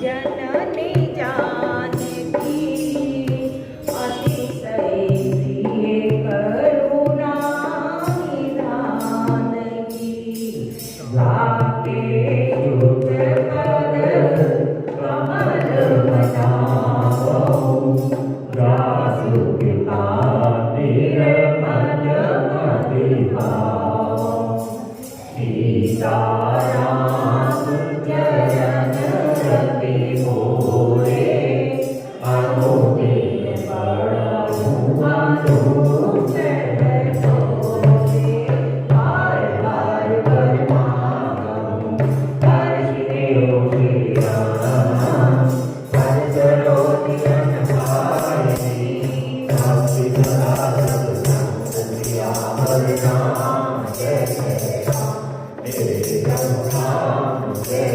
जननी जानकी अतिशय प्रिय करुणा निधान की लाके युग पद कमल बचाओ जासु पिता निर्मल मति भाव सीताराम चरण रति मोरे अनुदिन पढ़ऊ अनुज सोरे बार बार परमागम हर्षिदेव श्रीराम हर्षलो नियन पायनी भक्ति सदा संततिया हरिनाम जय जय राम जय राम जय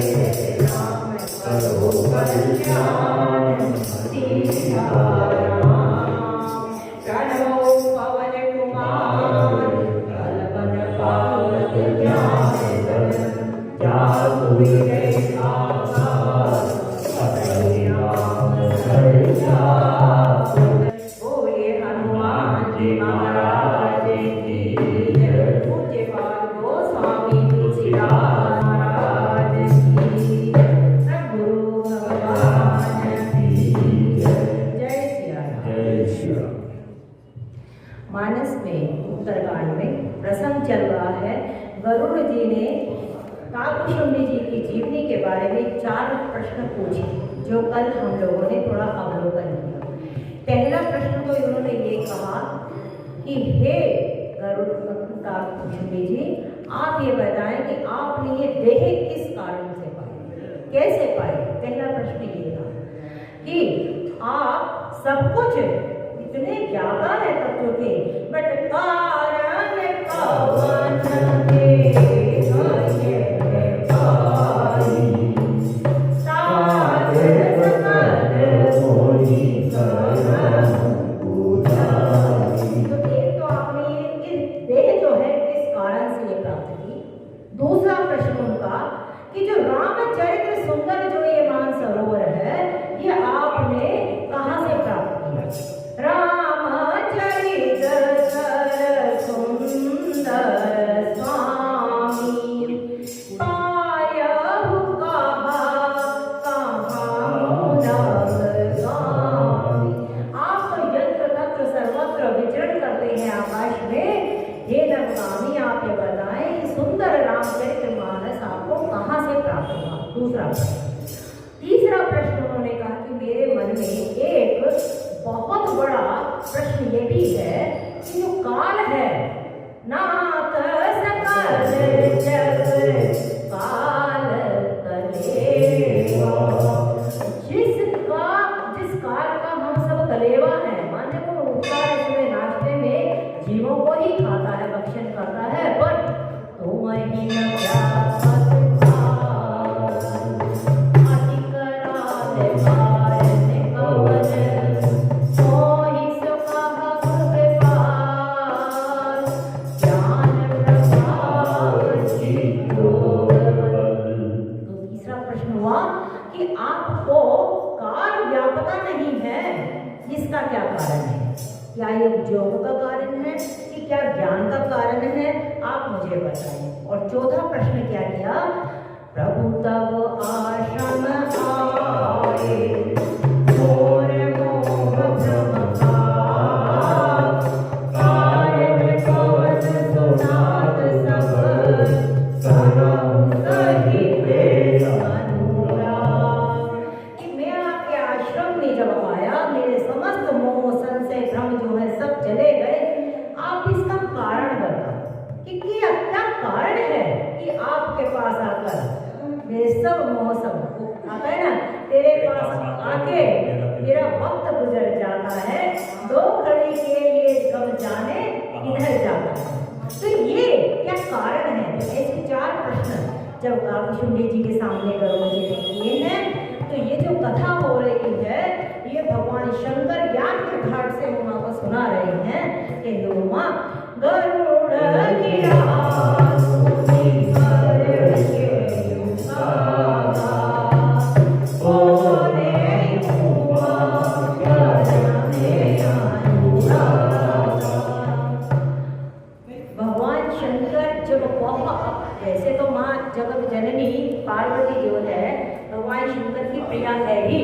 राम करो कल्याण सीताराम प्रणवो पवन कुमार कलवन पावक ज्ञान जातु विजय आभार अभय राम सर्जा बोले हनुमान जी महाराज की जय पूज्य पाद गोस्वामी तुलसीदास महाराज की सद्गुरु भगवान की जय श्री राम। मानस में उत्तरकांड में प्रसंग चल रहा है। गरुड़ जी ने काकभुशुंडी जी की जीवनी के बारे में 4 प्रश्न पूछे, जो कल हम लोगों ने थोड़ा अवलोकन किया। पहला प्रश्न तो इन्होंने ये कहा कि हे काकभुशुंडी जी, आप ये बताएं कि आपने ये देह किस कारण से पाई, कैसे पाई। पहला प्रश्न ये था कि आप सब कुछ इतने ज्ञाता है तत्व के, बट कारण कवन के गए पाई साध सकल मोहि करम उजाई। तो एक तो आपने ये देह जो है किस कारण से ये प्राप्त की। दूसरा प्रश्न उनका कि जो रामचरित्र सुंदर जो ये मानसरोवर है, ये आपने कहाँ से प्राप्त किया। रामचरित्र सर सुंदर स्वामी पायहु कहा स्वामी। आप तो यत्र तत्र सर्वत्र विचरण करते हैं आकाश में। हे नवगामी, आप ये बताएं सुंदर रामचरित्र मानस आपको कहाँ से प्राप्त हुआ। दूसरा प्रश्न। तीसरा प्रश्न उन्होंने कहा कि मेरे मन में एक बहुत बड़ा प्रश्न ये भी है कि जो काल है, नाथ सकल जग काल कलेवा, जिस काल का हम सब कलेवा है, माने वो उठता है सुबह नाश्ते में, जीवों को ही खाता है, भक्षण करता है, पर तुम ही न क्या क्या कारण है। क्या ये उद्योग का कारण है कि क्या ज्ञान का कारण है, आप मुझे बताएं। और चौथा प्रश्न क्या किया, प्रभु तब आश्रम आए मोर मोह भ्रम कारण कवच सुनात सब करम सहित अनुराग। कि मैं आपके आश्रम में जब आया, मेरे समस्त मोह संशय भ्रम जो है सब चले गए। आप इसका कारण बताओ कि क्या कारण है कि आपके पास आकर मेरे सब मोह सब आता है ना, तेरे पास आके मेरा वक्त गुजर जाता है, 2 घड़ी के लिए कब जाने इधर जाता है। तो ये क्या कारण है। ऐसे 4 प्रश्न जब काकभुशुंडी जी के सामने गरुड़ जी ने किए हैं, तो ये जो कथा हो रही है, ये भगवान शंकर ज्ञान के घाट से उमा को सुना रहे हैं कि उमा गरुड़ गिरा सुनी कर के भगवान शंकर की प्रिया है ही,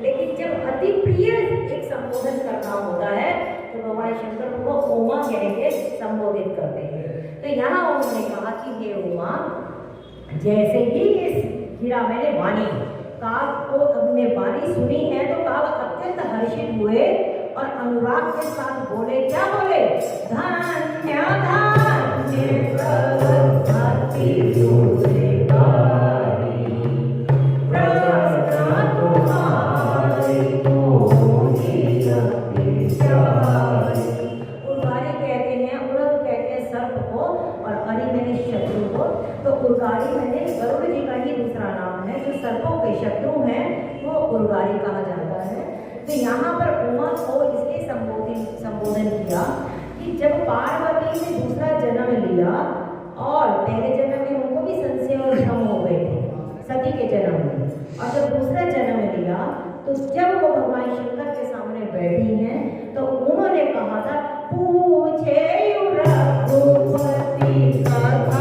लेकिन जब अति प्रिय एक संबोधन करना होता है तो भगवान शंकर को उमा कह के संबोधित करते हैं। तो यहाँ उन्होंने कहा कि हे उमा, जैसे ही इस हीरा मैंने वाणी काग को अपने वाणी सुनी है तो काग अत्यंत हर्षित हुए और अनुराग के साथ बोले, क्या बोले? धन्य धन्य भक्ति तो उर्गारी मैंने गरुड़ जी का ही दूसरा नाम है, जो सर्पों के शत्रु हैं वो उर्गारी कहा जाता है। तो यहाँ पर उमा को इसलिए संबोधन किया कि जब पार्वती ने दूसरा जन्म लिया और पहले जन्म में उनको भी संशय और भ्रम हो गए थे सती के जन्म में, और जब दूसरा जन्म लिया तो जब वो भगवान शंकर के सामने बैठी हैं तो उन्होंने कहा था, पूछे रघुपति कथा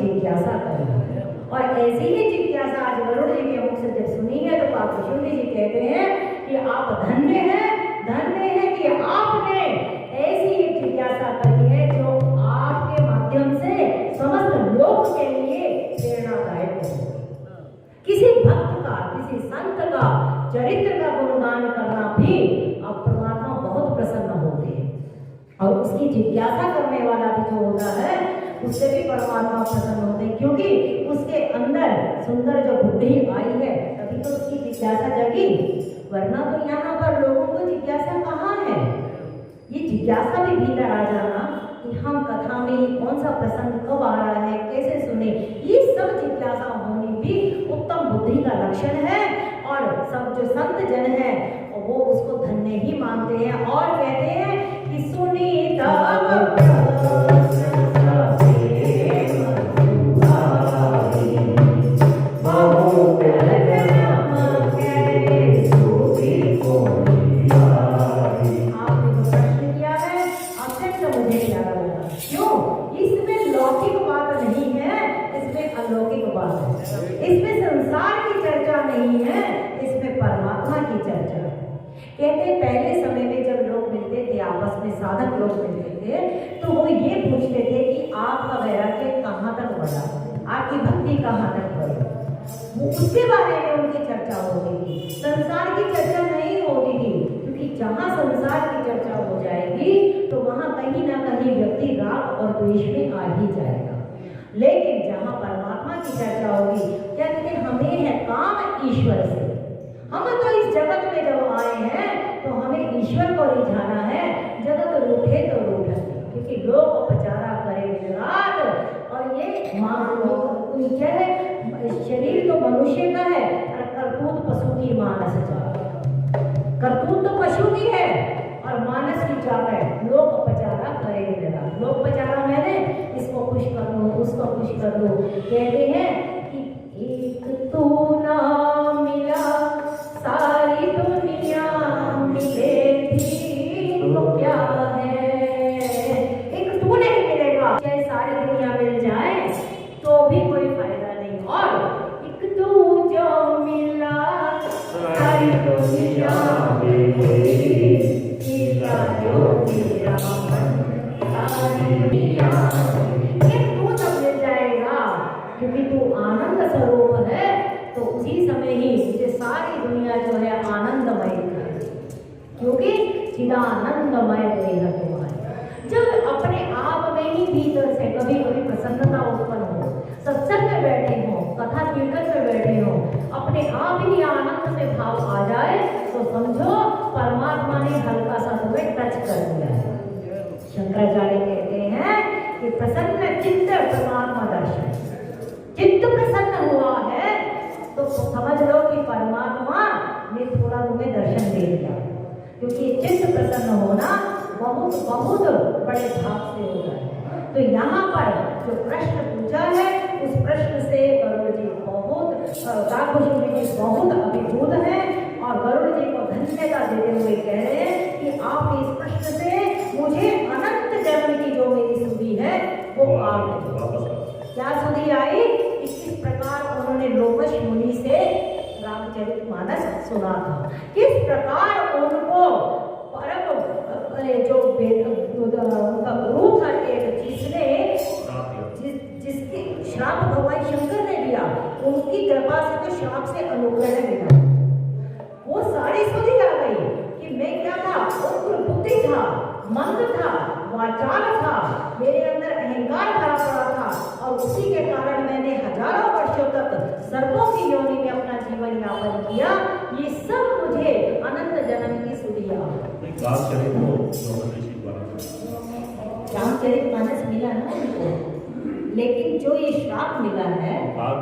जिज्ञासा करी। और ऐसी ही जिज्ञासा आज गरुड़ जी के मुख से जब सुनी है तो पार्वती जी कहते हैं कि आप धन्य हैं कि आपने ऐसी एक जिज्ञासा करी है जो आपके माध्यम से समस्त लोक के लिए प्रेरणादायक हो। किसी भक्त का, किसी संत का चरित्र का गुणगान करना भी अब परमात्मा बहुत प्रसन्न होते हैं, और उसकी जिज्ञासा करने वाला भी जो होता है उससे भी परमात्मा प्रसन्न होते हैं, क्योंकि उसके अंदर सुंदर जो बुद्धि आई है तभी तो उसकी जिज्ञासा जगी, वरना तो यहाँ पर लोगों को जिज्ञासा कहाँ है। ये जिज्ञासा भी भीतर आ जाना कि हम कथा में कौन सा प्रसंग कब आ रहा है, कैसे सुने, ये सब जिज्ञासा होनी भी उत्तम बुद्धि का लक्षण है। और सब जो संत जन है वो उसको धन्य ही मानते हैं और कहते हैं कि सुनीता इसमें संसार की चर्चा नहीं है, इसमें परमात्मा की चर्चा है। कहते पहले समय में जब लोग मिलते थे, आपस में साधक लोग मिलते थे, तो वो ये पूछते थे कि आपका वैराग्य कहाँ तक बढ़ा, आपकी भक्ति कहाँ तक बढ़ी, उसके बारे में उनकी चर्चा होती थी। संसार की चर्चा नहीं होती थी, क्योंकि जहाँ संसार की चर्चा हो जाएगी तो वहाँ कहीं ना कहीं व्यक्ति राग और द्वेष में आ ही जाएगा। लेकिन जहाँ परमात्मा की चर्चा होगी, कहते हैं हमें है काम ईश्वर से, हम तो इस जगत में जब आए हैं तो हमें ईश्वर को रिझाना है, जगत रूठे तो रूठे, क्योंकि लोग उपचारा करे रात। और ये क्या है, शरीर तो मनुष्य का है और करतूत पशु की मानस जात, करतूत तो पशु की है और मानस की जात है। लोग उपचारा करेंगे रात, लोग उपचारा मैंने इसको खुश कर लो, उसको खुश कर लो। कहते हैं कि एक तू ना मिला सारी दुनिया मिले भी तो क्या है, एक तू नहीं मिलेगा, चाहे सारी दुनिया मिल जाए तो भी कोई फायदा नहीं, और एक तू जो मिला सारी दुनिया मिले जो मेरा सारी दुनिया, तू जब मिल जाएगा क्योंकि तू आनंद स्वरूप है, तो उसी समय ही मुझे सारी दुनिया जो है आनंदमय है, क्योंकि चिदानंदमय देह तुम्हारे। जब अपने आप में ही भीतर से कभी कभी प्रसन्नता उत्पन्न हो, सत्संग में बैठे हो, कथा कीर्तन में बैठे हो, अपने आप ही आनंद में भाव आ जाए तो समझो परमात्मा ने हल्का सा तुम्हें टच कर दिया है। शंकराचार्य कहते हैं कि प्रसन्न चित्त परमात्मा दर्शन, चित्त प्रसन्न हुआ है तो समझ लो कि परमात्मा ने थोड़ा तुम्हें दर्शन प्रसन्न होना बहुत बहुत बड़े भाग से होता है। तो यहाँ पर जो प्रश्न पूछा है उस प्रश्न से गरुड़ जी काकभूषुंडी जी बहुत अभिभूत है और गरुड़ जी को धन्यता देते हुए कह रहे हैं कि आप इस प्रश्न से मुझे अनंत जन्म की जो मेरी सुधि है वो आ गई। क्या सुधि आई कि किस प्रकार उन्होंने लोमश मुनि से रामचरितमानस सुना था, किस प्रकार उनको परम जो उनका गुरु था एक जिसकी श्राप भगवान शंकर ने दिया, उनकी कृपा से तो श्राप से अनुग्रह मिला। वो सारी सुधि आ गई कि मैं क्या था, उग्र बुद्धि था, मंद था, वाचाल था, मेरे अंदर अहंकार भरा पड़ा था और उसी के कारण मैंने हजारों वर्षों तक सर्पों की योनि में अपना जीवन यापन किया। ये सब मुझे अनंत जन्म की सुधिया। रामचरितमानस मिला ना उनको, लेकिन जो ये श्राप मिला है हाँ,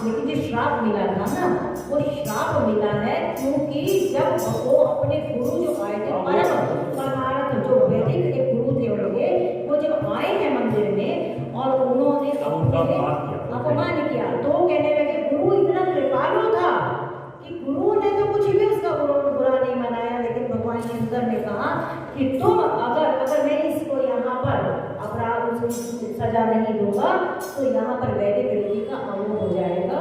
लेकिन जो श्राप मिला था ना वो श्राप मिला है क्योंकि जब वो अपने गुरु जो आए थे परम जो वैदिक के गुरु थे उनके, वो जब आए हैं मंदिर में और उन्होंने अपमान किया तो कहने लगे गुरु इतना कृपालु था कि गुरु ने तो कुछ भी उसका बुरा नहीं मनाया, लेकिन भगवान शंकर ने कहा कि तुम अगर मैं इसको यहाँ पर अपराध सजा नहीं दूंगा तो यहाँ पर वैदिक रीति का अंग हो जाएगा,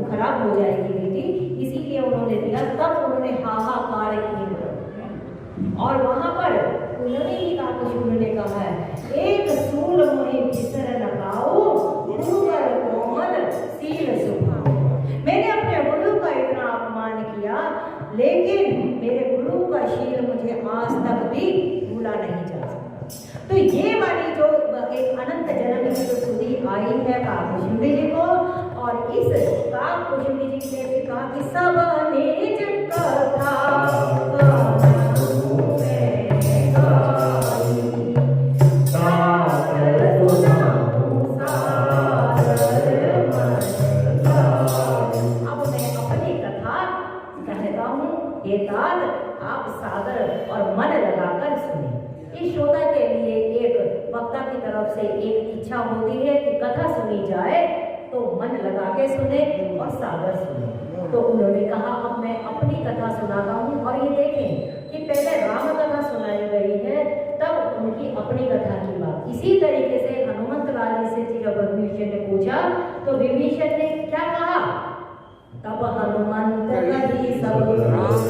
खराब हो जाएगी रीति, इसीलिए उन्होंने दिया। तब उन्होंने हाहाकार किया और वहां पर उन्होंने ही काकभूषुंडी ने कहा है एक सूल मोहि बिसर लगाओ गुरु कर कोमल सील सुभाओ। मैंने अपने गुरु का इतना अपमान किया लेकिन मेरे गुरु का शील मुझे आज तक भी भूला नहीं जा सकता। तो ये वाली जो एक अनंत जन्म की जो सुधि आई है काकभूषुंडी जी को, और इस काकभूषुंडी जी ने भी कहा कि सब निज कथा आप सादर और मन लगाकर सुने। इस श्रोता के लिए एक वक्ता की तरफ से एक इच्छा होती है कि कथा सुनी जाए तो मन लगा के सुने और सादर सुने। तो उन्होंने कहा अब मैं अपनी कथा सुनाता हूँ और ये देखें कि पहले राम कथा सुनाई गई है तब उनकी अपनी कथा की बात। इसी तरीके से हनुमंत लाल जी से जब विभीषण ने पूछा तो विभीषण ने क्या कहा, तब हनुमंत कही सब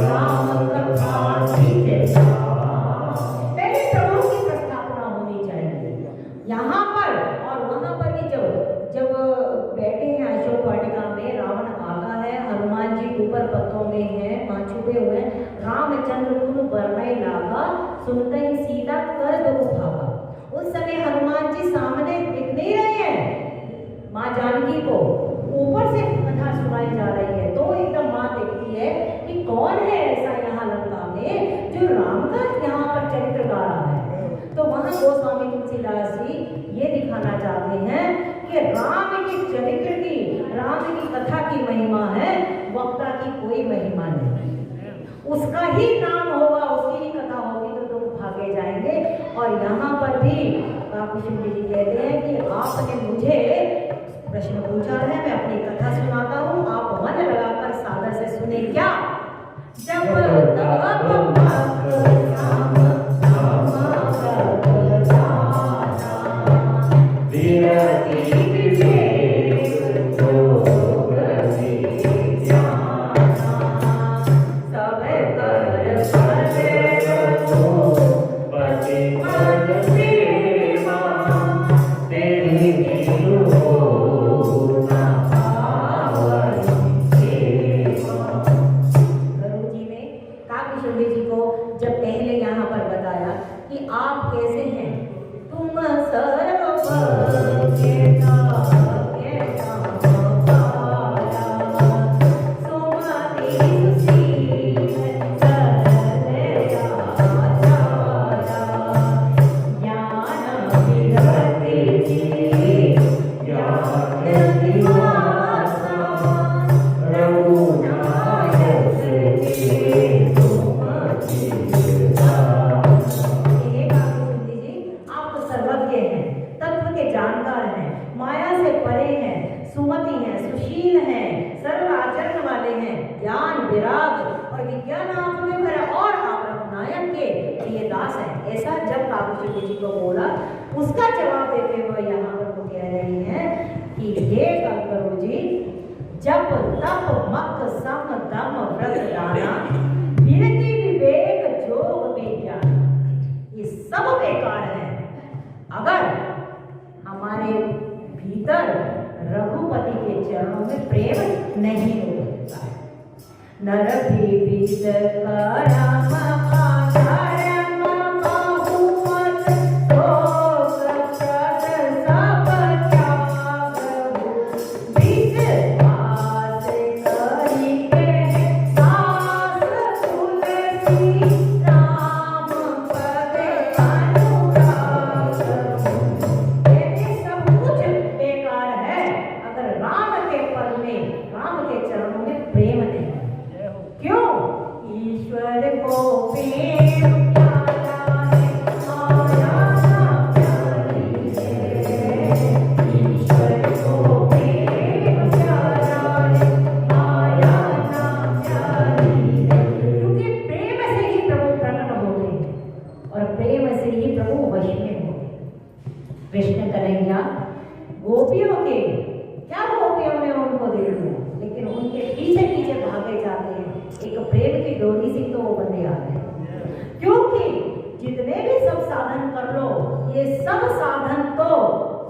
राम कथा पहले प्रभु की प्रस्थापना होनी चाहिए यहाँ पर। और वहां पर भी जब बैठे हैं अशोक वाटिका में, रावण आगा है, हनुमान जी ऊपर पत्तों में हैं, वहां छुपे हुए हैं, रामचंद्र कुन बरनई लागा सुनते ही सीता कर दुख भागा। उस समय हनुमान जी सामने दिख नहीं रहे हैं माँ जानकी को, ऊपर से कथा सुनाई जा रही है तो एकदम माँ देखती है कि कौन है ऐसा यहाँ लंका में जो राम का यहाँ पर चरित्र गा रहा है। तो वहाँ गोस्वामी तुलसीदास जी ये दिखाना चाहते हैं कि राम की चरित्र की, राम की कथा की महिमा है, वक्ता की कोई महिमा नहीं। उसका ही नाम होगा, उसकी ही कथा होगी तो लोग भागे जाएंगे। और यहाँ पर भी काकभूषुंडी जी कहते हैं कि आपने मुझे प्रश्न पूछा है, मैं अपनी कथा सुनाता हूँ, आप मन लगाकर सादर से सुने। क्या जब विराग और विज्ञान आप में भरा और आप नायक के प्रिय दास है। ऐसा जब काव्य जी को बोला, उसका जवाब देते हुए यहाँ पर वो कह रही हैं कि हे कल्पतरु जी, जप तप मक सम दम व्रत दाना विरति विवेक जोग में ज्ञान, ये सब बेकार है अगर हमारे भीतर रघुपति के चरणों में प्रेम नहीं होता है। नर भीत करम आधारम बहुमत भोग प्रद सब त्याग विद आस करी के दास तुलसी राम पद अनुराग। ये सब कुछ बेकार है अगर राम के पद में, राम के चरणों में प्रेम नहीं। क्यों? ईश्वर को प्रेम प्यारा है, माया प्यारी है। ईश्वर को प्रेम प्यारा है, माया प्यारी है। क्योंकि प्रेम से ही प्रभु प्रकट होते हैं और प्रेम से ही प्रभु वश में होते हैं। कृष्ण कन्हैया गोपियों के, क्या गोपियों ने उनको देख लिया, लेकिन उनके पीछे पीछे भागे जाते हैं। एक प्रेम की डोरी से तो वो बंधे आते हैं। क्योंकि जितने भी सब साधन कर लो, ये सब साधन तो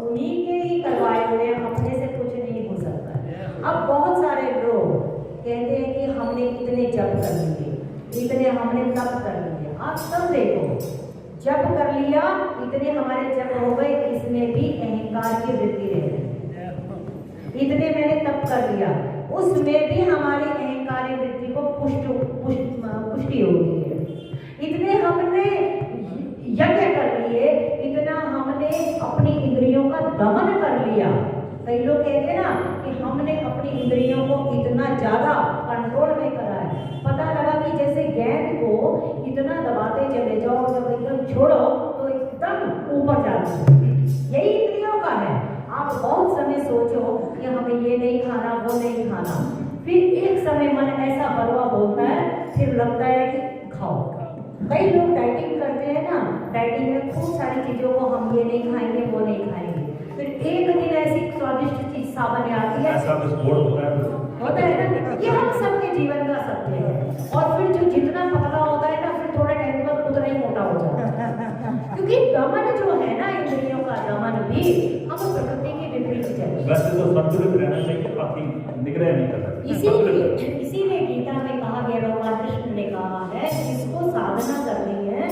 उन्हीं के ही करवाए हुए, अपने से कुछ नहीं हो सकता। अब बहुत सारे लोग कहते हैं कि हमने इतने जप कर लिए, इतने हमने तप कर लिए। आप सब देखो, जप कर लिया, इतने हमारे जप हो गए, इसमें भी अहंकार की वृत्ति रह गई। इतने मैंने तप कर लिया, उसमें भी हमारी अहंकारी वृत्ति को पुष्टि होती है। इतने हमने यज्ञ कर लिए, इतना हमने अपनी इंद्रियों का दमन कर लिया। कई लोग कहते हैं ना कि हमने अपनी इंद्रियों को इतना ज्यादा कंट्रोल में करा है। पता लगा कि जैसे गेंद को इतना दबाते चले जाओ, जब एकदम छोड़ो तो एकदम ऊपर जाती है। यही इंद्रियों का है। आप बहुत समय सोचो कि हमें ये नहीं खाना, वो नहीं खाना, फिर एक समय मन ऐसा बलवा बोलता है, फिर लगता है कि खाओ। कई लोग डाइटिंग करते हैं ना, डाइटिंग में खूब सारी चीजों को हम ये नहीं खाएंगे, वो नहीं खाएंगे, फिर एक दिन ऐसी स्वादिष्ट चीज सामने आती है, होता है ना। ये हम सबके जीवन का सत्य है। और फिर जो जितना पतला होता है ना, फिर थोड़े टाइम बाद उतना ही मोटा हो जाता है। क्योंकि दमन जो है ना, इंद्रियों का दमन भी हम प्रकृति के विपरीत चले। वैसे तो संतुलित रहना चाहिए, बाकी निग्रह नहीं करना। इसीलिए गीता में कहा गया, भगवान कृष्ण ने कहा है, जिसको साधना करनी है,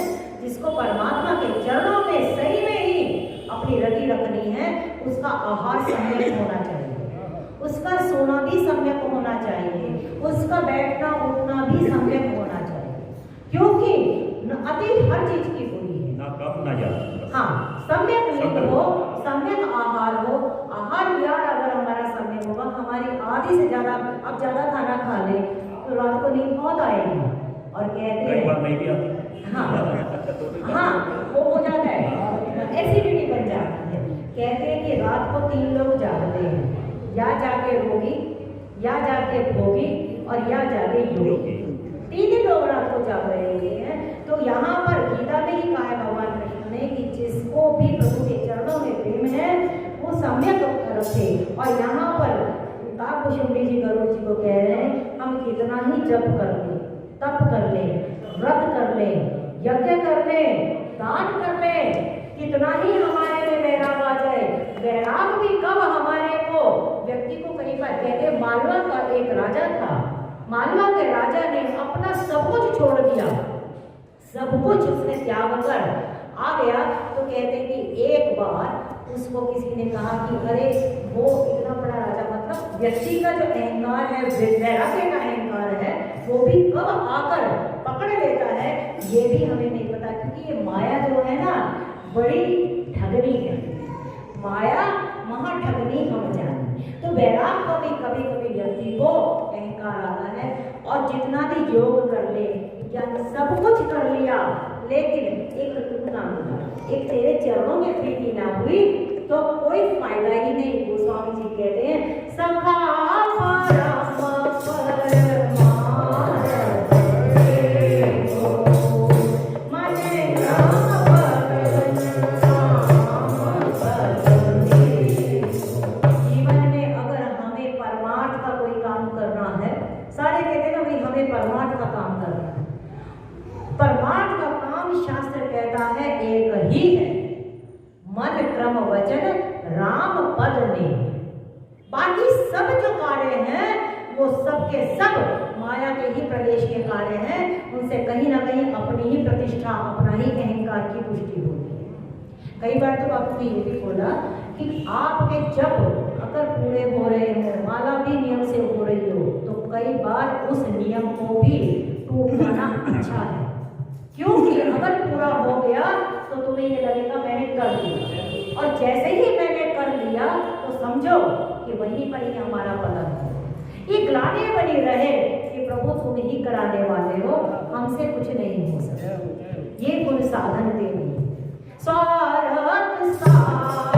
जिसको परमात्मा के चरणों में सही में ही अपनी रति रखनी है, उसका आहार सम्यक होना चाहिए, उसका सोना भी सम्यक होना चाहिए, उसका बैठना उठना भी सम्यक होना चाहिए। क्योंकि अति हर चीज की बुरी है, ना कम ना ज्यादा। हाँ, सम्यक नींद हो, सम्यक आहार हो। आहार विहार अगर हमारा सम्यक होगा, हमारी आधी से ज्यादा, अब ज्यादा खाना खा ले तो रात को नींद बहुत आएगी। और कहते हैं नहीं भी आती। हाँ, वो हो जाता है, एसिडिटी बन जाती है। कहते हैं कि रात को 3 लोग जागते हैं, या जाके रोगी, या जाके भोगी, और या जाके योगी। 3 ही लोग रात को जाग रहे हैं। तो यहाँ पर गीता में ही कहा है भगवान कृष्ण ने कि जिसको भी प्रभु के चरणों में प्रेम है, वो सम्यक रखे। और यहाँ पर काकभूषुंडी जी गरुड़ जी को कह रहे हैं, हम कितना ही जप कर ले, तप कर ले, व्रत कर ले, यज्ञ कर ले, दान कर ले, कितना ही हमारे में वैराग आ जाए, वैराग भी कब हमारे को, व्यक्ति को कई बार कहते, मालवा का एक राजा था, मालवा के राजा ने अपना सब कुछ छोड़ दिया, सब कुछ उसने त्याग कर आ गया। तो कहते हैं कि एक बार उसको किसी ने कहा कि अरे वो इतना बड़ा राजा, मतलब व्यक्ति का जो अहंकार है, वैराग्य का अहंकार है, वो भी कब आकर पकड़ लेता है ये भी हमें नहीं पता। क्योंकि ये माया जो है ना, बड़ी ठगनी है, माया महाठगनी हम जाने। तो वैराग को भी कभी कभी व्यक्ति को अहंकार आता है, और जितना भी योग कर ले या सब कुछ कर लिया, लेकिन एक टुकड़ा मिला, एक तेरे चरणों में प्रीति ना हुई तो कोई फायदा ही नहीं। गोस्वामी जी कहते हैं, सखा परम परमा परमार्थ का काम कर रहा है। परमार्थ का काम शास्त्र कहता है एक ही है, मन क्रम वचन राम पद ने। बाकी सब जो कार्य हैं वो सब के सब माया के ही प्रदेश के कार्य हैं। उनसे कहीं ना कहीं अपनी ही प्रतिष्ठा, अपना ही अहंकार की पुष्टि होती है। कई बार तो आपने ये भी बोला कि आपके जब अगर पूरे हो रहे हो, माला भी नियम से हो रही हो, तो कई बार उस नियम को भी टूटना अच्छा है। क्योंकि अगर पूरा हो गया तो तुम्हें ये लगेगा मैंने कर दिया, और जैसे ही मैंने कर लिया तो समझो कि वहीं पर ही हमारा पतन है। ये ग्लानि बनी रहे कि प्रभु तुम ही कराने वाले हो, हमसे कुछ नहीं हो सकता। ये गुण साधन देवी स्वार्थ साथ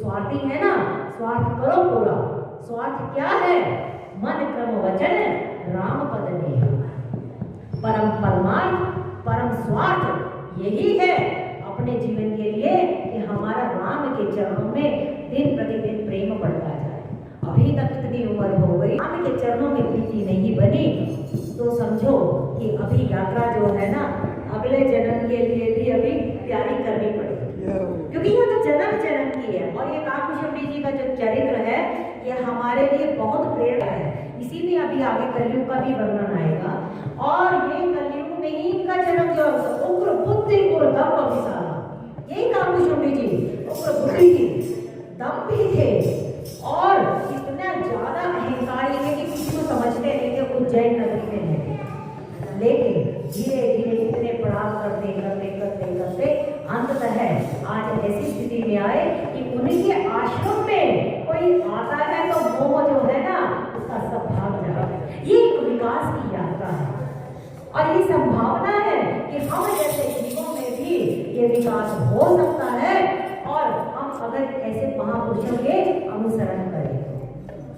स्वार्थी है ना, स्वार्थ करो पूरा। स्वार्थ क्या है? मन क्रम वचन राम पद ने। परम परमार्थ परम स्वार्थ यही है अपने जीवन के लिए कि हमारा राम के चरणों में दिन प्रतिदिन प्रेम बढ़ता जाए। अभी तक इतनी उम्र हो गई, राम के चरणों में प्रीति नहीं बनी, तो समझो कि अभी यात्रा जो है ना, अगले जन्म के लिए भी अभी तैयारी करनी पड़ेगी। क्योंकि ये तो जन्म जन्म की है। और ये काकुशमुनि जी का जो चरित्र है ये हमारे लिए बहुत प्रेरणा है। इसी में अभी आगे कलयुग का भी वर्णन आएगा, और ये कलयुग में ही इनका जन्म जो उग्र बुद्धि और दम अभिसारा, यही काकुशमुनि जी उग्र बुद्धि थी, दम भी थे, और इतना ज्यादा अहंकारी है कि किसी को समझते नहीं थे उज्जैन नगरी में है। लेकिन धीरे धीरे इतने पढ़ाई करते करते करते करते अंततः आज ऐसी स्थिति में आए कि उनके आश्रम में कोई आता है तो मोह जो है ना उसका सब भाग जाए। ये एक विकास की यात्रा है, और ये संभावना है कि हम जैसे जीवों में भी ये विकास हो सकता है, और हम अगर ऐसे महापुरुषों के अनुसरण करें।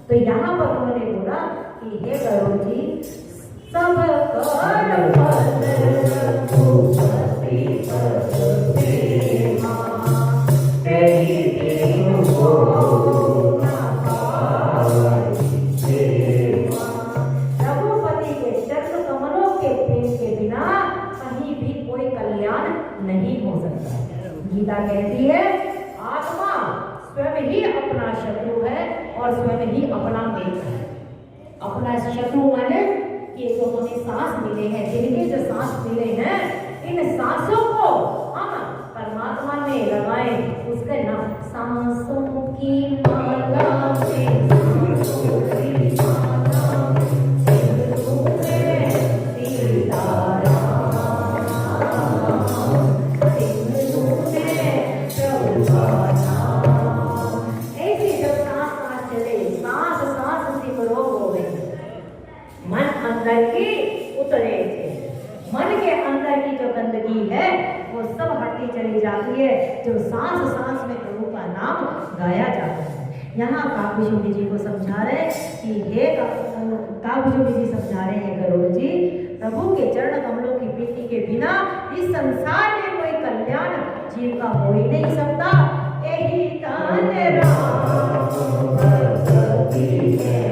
तो यहाँ पर उन्होंने बोला कि हे गरुड़ जी, सब कर रघुपति के चरण कमलों के प्रेम के बिना कहीं भी कोई कल्याण नहीं हो सकता। गीता कहती है आत्मा स्वयं ही अपना शत्रु है और स्वयं ही अपना मित्र है। अपना शत्रु माने कि जो हमें सांस मिले हैं, जिनके जो सांस मिले हैं, इन सांसों को हम परमात्मा में लगाएं। उसके नाम सांसों की माला में, सांसों की माला में, सीताराम सिंधु में प्रभु का नाम। ऐसे जब सांस चले, सांस सांस सिमरो गोविंद, मन अंदर की उतरे थे। मन के अंदर की जो गंदगी है वो सब हटती चली जाती है, जो सांस सांस में प्रभु का नाम गाया जाता है। यहाँ काकुशमुनि जी को समझा रहे कि हे काकुशमुनि जी समझा रहे हैं गरुड़ जी, प्रभु के चरण कमलों की प्रीति के बिना इस संसार में कोई कल्याण जीव का हो ही नहीं सकता। यही तान राम भक्ति में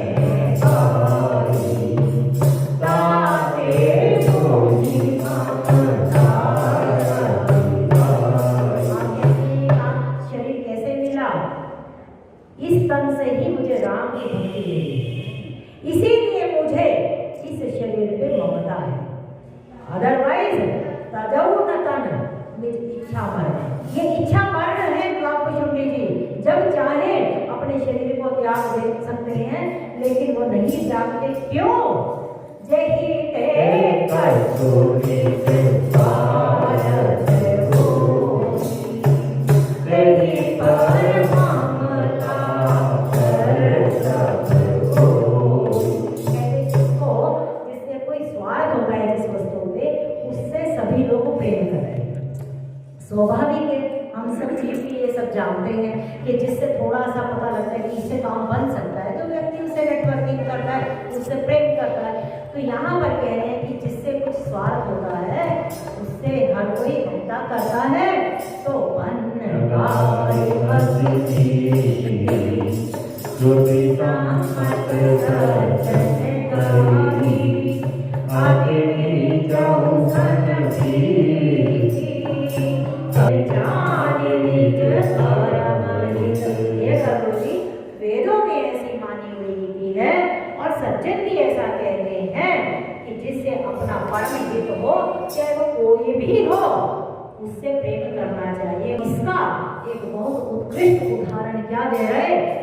इस तन से ही मुझे राम की भक्ति मिली, इसीलिए मुझे इस शरीर पे ममता है। अदरवाइज तजऊ न तन निज इच्छा मरण। ये इच्छा मरण है काकुशमुनि जी, जब चाहे अपने शरीर को त्याग दे सकते हैं, लेकिन वो नहीं त्यागते। क्यों? जही ते कसूरी से भारत हो, तेरी परमात्मा स्वाभाविक है। हम सब चीज भी ये सब जानते हैं कि जिससे थोड़ा सा पता लगता है कि इससे काम बन सकता है तो व्यक्ति उससे नेटवर्किंग करता है, उससे प्रेम करता है। तो यहाँ पर कह रहे हैं कि जिससे कुछ स्वार्थ होता है उससे हर कोई ममता करता है तो वेदों में ऐसी मानी हुई नीति है और सज्जन भी ऐसा कहते हैं कि जिससे अपना परम हित हो चाहे वो कोई भी हो उससे प्रेम करना चाहिए। इसका एक बहुत उत्कृष्ट उदाहरण क्या दे रहे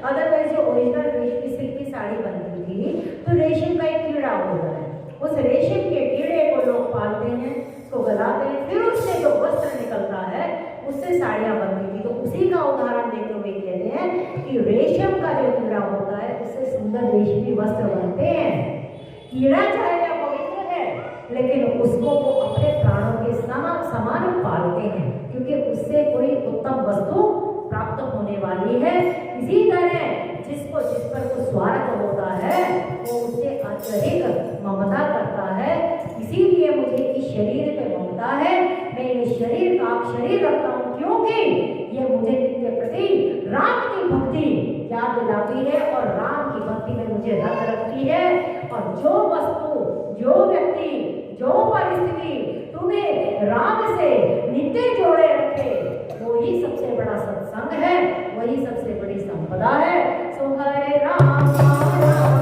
अदरवाइज जो ओरिजिनल रेशमी सिल्क की साड़ी बनती थी तो रेशम का एक कीड़ा होता है, उस रेशम के कीड़े को लोग पालते हैं, उसको गलाते हैं, फिर उससे जो वस्त्र निकलता है उससे साड़ियाँ बनती थी। तो उसी का उदाहरण देते हुए कहते हैं कि रेशम का जो कीड़ा होता है उससे सुंदर रेशमी वस्त्र बनते हैं। कीड़ा चाहे या पवित्र है लेकिन उसको वो अपने प्राणों के समान पालते हैं क्योंकि उससे कोई उत्तम वस्तु प्राप्त होने वाली है। इसी तरह जिसको जिस पर वो स्वार्थ होता है वो उससे अत्यधिक ममता करता है। इसीलिए मुझे इस शरीर पे ममता है, मैं ये शरीर का शरीर रखता हूँ क्योंकि ये मुझे नित्य प्रति राम की भक्ति याद दिलाती है और राम की भक्ति में मुझे रंग रखती है। और जो वस्तु, जो व्यक्ति, जो परिस्थिति तुम्हें राम से नित्य जोड़े रखे वही सबसे बड़ा सत्संग है, वही सबसे बड़ी संपदा है। सो हरे राम राम